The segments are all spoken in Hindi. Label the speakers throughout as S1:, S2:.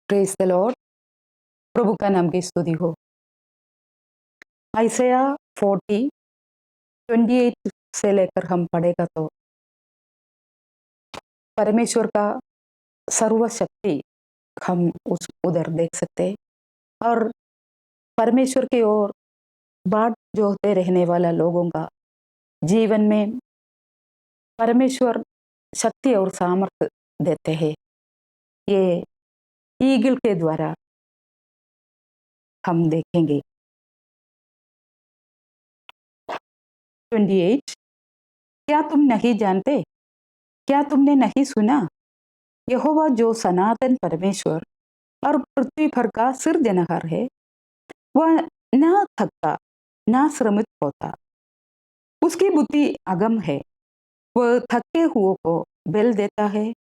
S1: Praise the Lord. प्रभु का नाम की स्तुति हो। आइसया 40:28 से लेकर हम पढ़ेगा तो परमेश्वर का सर्वशक्ति हम उधर देख सकते हैं और परमेश्वर की ओर बाट जोहते रहने वाला लोगों का जीवन में परमेश्वर शक्ति और सामर्थ्य देते हैं। ये ईगल के द्वारा हम देखेंगे। 28 क्या तुम नहीं जानते, क्या तुमने नहीं सुना? यहोवा जो सनातन परमेश्वर और पृथ्वी भर का सृजनहार है, वह ना थकता ना श्रमित होता। उसकी बुद्धि अगम है। वह थके हुओं को बल देता है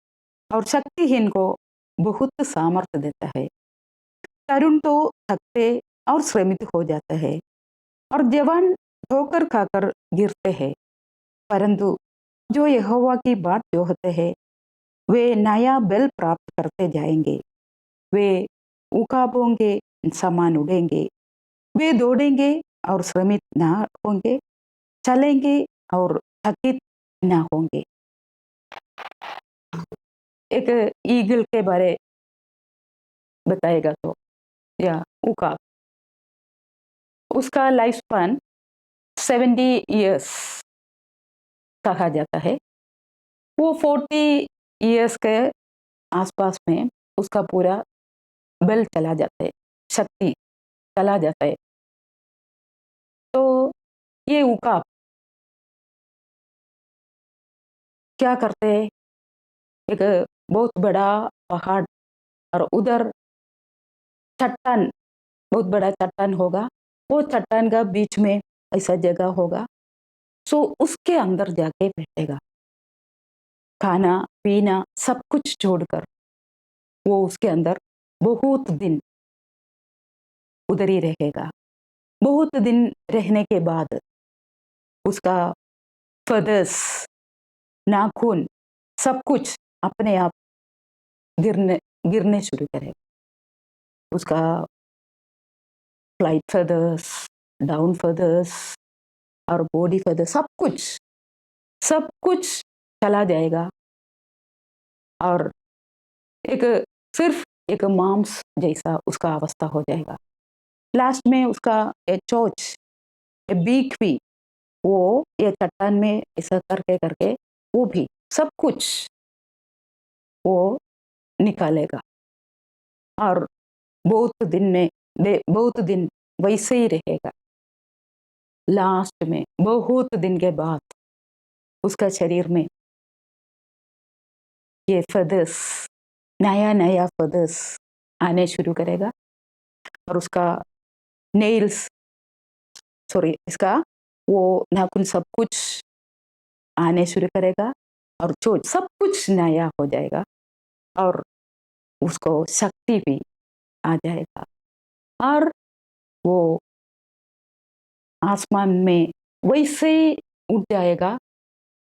S1: और शक्तिहीन को बहुत सामर्थ्य देता है। तरुण तो थकते और श्रमित हो जाता है और जवान ठोकर खाकर गिरते हैं, परंतु जो यहोवा की बाट जोहते हैं वे नया बल प्राप्त करते जाएंगे। वे उकाबों के समान उड़ेंगे। वे दौड़ेंगे और श्रमित ना होंगे, चलेंगे और थकित ना होंगे। एक ईगल के बारे बताएगा तो या उकाब, उसका लाइफ स्पैन 70 इयर्स कहा जाता है। वो 40 इयर्स के आसपास में उसका पूरा बल चला जाता है, शक्ति चला जाता है। तो ये उकाब क्या करते हैं, एक बहुत बड़ा पहाड़ और उधर चट्टान, बहुत बड़ा चट्टान होगा, वो चट्टान का बीच में ऐसा जगह होगा, सो उसके अंदर जाके बैठेगा। खाना पीना सब कुछ छोड़कर वो उसके अंदर बहुत दिन उधर ही रहेगा। बहुत दिन रहने के बाद उसका फदर्स, नाखून सब कुछ अपने आप गिरने गिरने शुरू करेगा। उसका फ्लाइट फदर्स, डाउन फदर्स और बॉडी फदर्स सब कुछ चला जाएगा और एक सिर्फ एक मांस जैसा उसका अवस्था हो जाएगा। लास्ट में उसका चोच, बीक भी वो ये चट्टान में ऐसा करके करके वो भी सब कुछ वो निकालेगा और बहुत दिन वैसे ही रहेगा। लास्ट में बहुत दिन के बाद उसका शरीर में ये फदर्स, नया फदर्स आने शुरू करेगा और उसका नेल्स, इसका वो नाखून सब कुछ आने शुरू करेगा और चोट सब कुछ नया हो जाएगा और उसको शक्ति भी आ जाएगा और वो आसमान में वैसे ही उठ जाएगा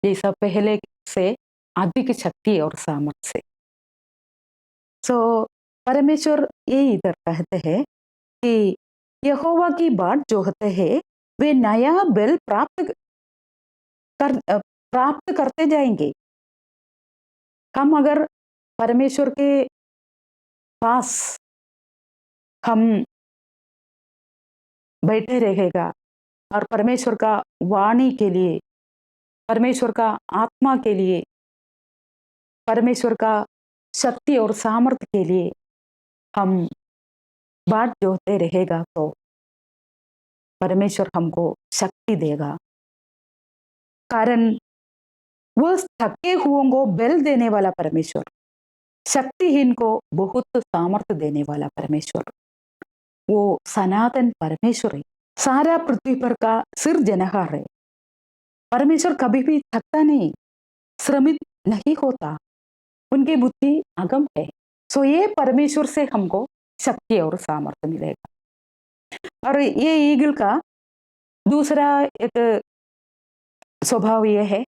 S1: जैसा पहले से अधिक शक्ति और सामर्थ्य से। सो परमेश्वर ये इधर कहते हैं कि यहोवा की बाट जोहते हैं वे नया बल प्राप्त करते जाएंगे। हम अगर परमेश्वर के पास हम बैठे रहेगा और परमेश्वर का वाणी के लिए, परमेश्वर का आत्मा के लिए, परमेश्वर का शक्ति और सामर्थ्य के लिए हम बाट जोहते रहेगा तो परमेश्वर हमको शक्ति देगा। कारण वह थके हुओं को बल देने वाला परमेश्वर, शक्तिहीन को बहुत सामर्थ्य देने वाला परमेश्वर, वो सनातन परमेश्वर है। सारा पृथ्वी पर का सृजनहार है। परमेश्वर कभी भी थकता नहीं, श्रमित नहीं होता, उनकी बुद्धि अगम है। सो ये परमेश्वर से हमको शक्ति और सामर्थ्य मिलेगा। और ये ईगल का दूसरा एक स्वभाव ये है,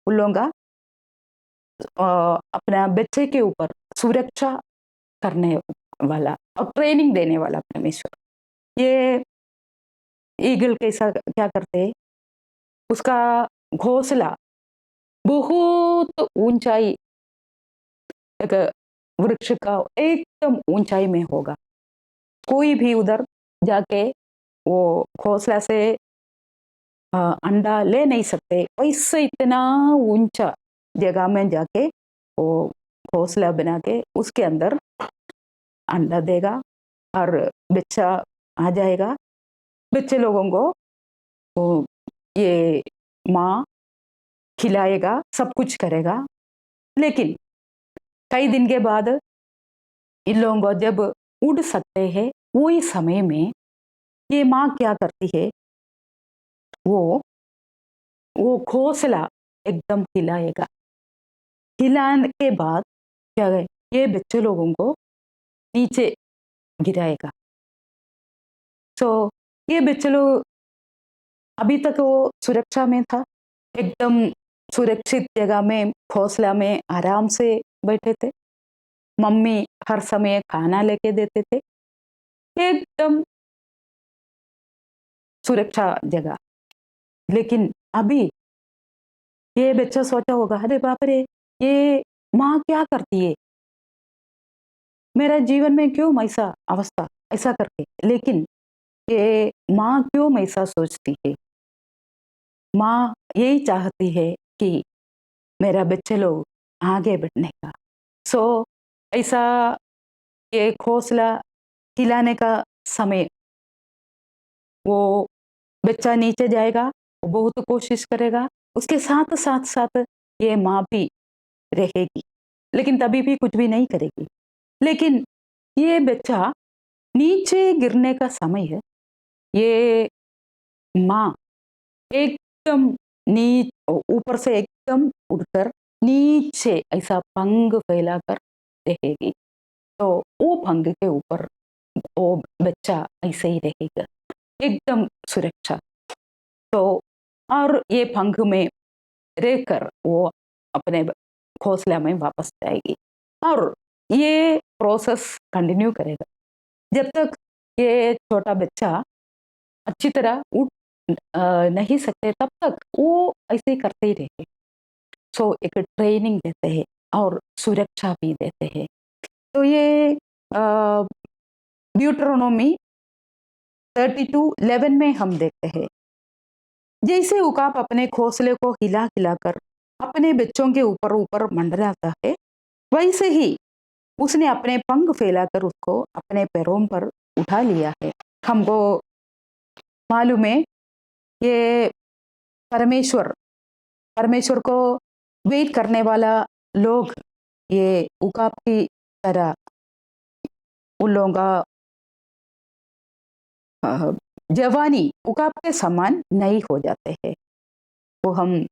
S1: उन लोगों का अपना बच्चे के ऊपर सुरक्षा करने वाला और ट्रेनिंग देने वाला परमेश्वर। ये ईगल कैसा क्या करते हैं, उसका घोंसला बहुत ऊंचाई, एक वृक्ष का एकदम ऊंचाई में होगा। कोई भी उधर जाके वो घोंसला से अंडा ले नहीं सकते, वैसे इतना ऊंचा जगह में जाके वो घोंसला बना के उसके अंदर अंडा देगा और बच्चा आ जाएगा। बच्चे लोगों को वो ये माँ खिलाएगा, सब कुछ करेगा। लेकिन कई दिन के बाद इन लोगों को जब उड़ सकते हैं, वही समय में ये माँ क्या करती है, वो घोंसला एकदम हिलाएगा। हिलाने के बाद क्या है, ये बच्चे लोगों को नीचे गिराएगा। सो ये बच्चे लोग अभी तक वो सुरक्षा में था, एकदम सुरक्षित जगह में घोंसला में आराम से बैठे थे। मम्मी हर समय खाना लेके देते थे, एकदम सुरक्षा जगह। लेकिन अभी ये बच्चा सोचा होगा, अरे बाप रे, ये माँ क्या करती है, मेरा जीवन में क्यों ऐसा अवस्था, ऐसा करके। लेकिन ये माँ क्यों ऐसा सोचती है, माँ यही चाहती है कि मेरा बच्चे लोग आगे बढ़ने का। सो ऐसा ये घोंसला हिलाने का समय, वो बच्चा नीचे जाएगा, वो बहुत कोशिश करेगा, उसके साथ साथ साथ ये माँ भी रहेगी, लेकिन तभी भी कुछ भी नहीं करेगी। लेकिन ये बच्चा नीचे गिरने का समय है, ये माँ एकदम ऊपर से एकदम उड़कर नीचे ऐसा पंख फैलाकर रहेगी। तो वो पंख के ऊपर वो बच्चा ऐसे ही रहेगा, एकदम सुरक्षा। तो और ये पंख में रहकर वो अपने घोंसला में वापस जाएगी और ये प्रोसेस कंटिन्यू करेगा जब तक ये छोटा बच्चा अच्छी तरह उठ नहीं सकते, तब तक वो ऐसे ही करते ही रहे। सो एक ट्रेनिंग देते हैं और सुरक्षा भी देते हैं। तो ये ड्यूटरोनोमी 32:11 में हम देखते हैं, जैसे उकाब अपने घोंसले को हिला हिलाकर अपने बच्चों के ऊपर ऊपर मंडराता है, वैसे ही उसने अपने पंख फैलाकर उसको अपने पैरों पर उठा लिया है। हमको मालूम है ये परमेश्वर परमेश्वर को वेट करने वाला लोग ये उकाब की तरह उन लोगों का जवानी उकाब के समान नहीं हो जाते हैं। वो हम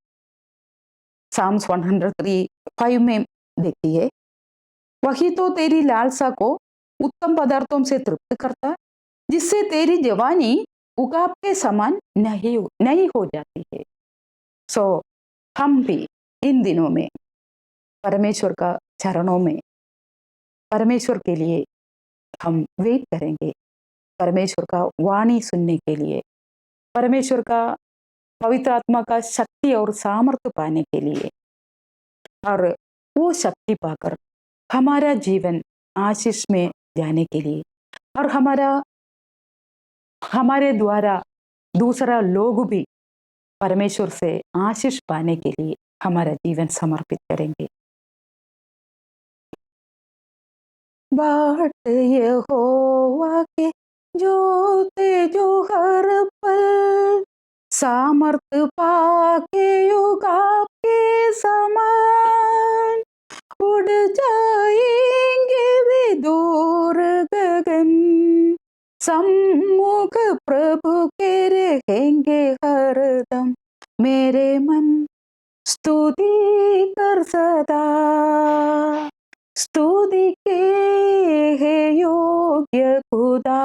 S1: साम्स 103:5 में देखती है, वही तो तेरी लालसा को उत्तम पदार्थों से तृप्त करता, जिससे तेरी जवानी उकाब के समान नहीं हो जाती है। सो हम भी इन दिनों में परमेश्वर का चरणों में परमेश्वर के लिए हम वेट करेंगे, परमेश्वर का वाणी सुनने के लिए, परमेश्वर का पवित्र आत्मा का शक्ति और सामर्थ्य पाने के लिए, और वो शक्ति पाकर हमारा जीवन आशीष में जाने के लिए, और हमारे द्वारा दूसरा लोग भी परमेश्वर से आशीष पाने के लिए हमारा जीवन समर्पित करेंगे। बाट यहोवा के जोते जो हर पल, सामर्थ पाके युग आपके समान, उड़ जाएंगे वे दूर गगन, सम्मुख प्रभु के रहेंगे हरदम, मेरे मन स्तुति कर सदा, स्तुति के है योग्य खुदा,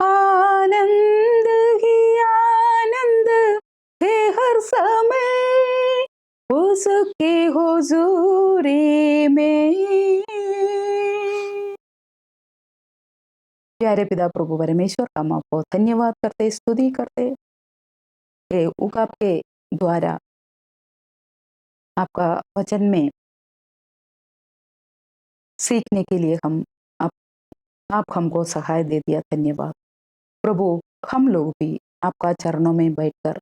S1: आनंद ही आनंद है हर समय उसकी हुजूरी में। प्यारे पिता प्रभु परमेश्वर, हम आपको धन्यवाद करते, स्तुति करते। ये उगाब के द्वारा आपका वचन में सीखने के लिए आप हमको सहाय दे दिया, धन्यवाद प्रभु। हम लोग भी आपका चरणों में बैठकर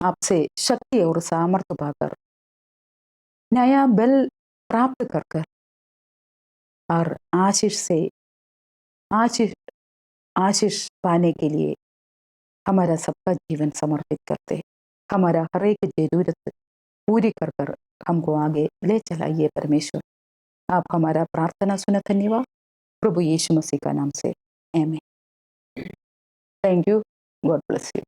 S1: आपसे शक्ति और सामर्थ्य पाकर नया बल प्राप्त कर कर और आशीष आशीष पाने के लिए हमारा सबका जीवन समर्पित करते, हमारा हर एक जरूरत पूरी कर कर हमको आगे ले चलाइए परमेश्वर। आप हमारा प्रार्थना सुना, धन्यवाद प्रभु यीशु मसीह का नाम से, आमीन। Thank you, God bless you.